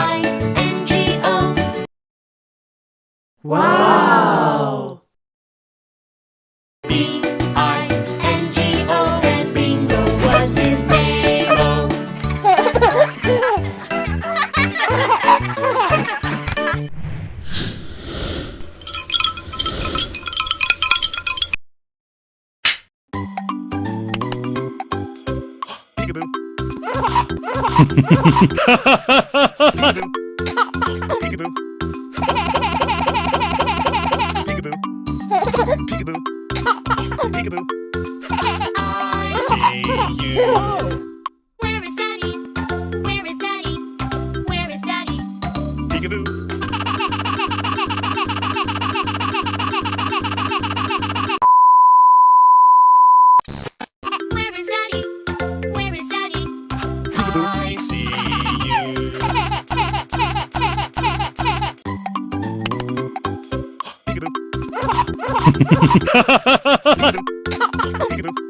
B-I-N-G-O. Wow! B-I-N-G-O, and bingo was his name-o. Peekaboo. Peekaboo. Peekaboo. Peekaboo. Peekaboo. I see you. Where is Daddy? Where is Daddy? Where is Daddy? Peekaboo. Where is Daddy? Where is Daddy? Peekaboo. I see you. Peekaboo. Peekaboo. Peekaboo.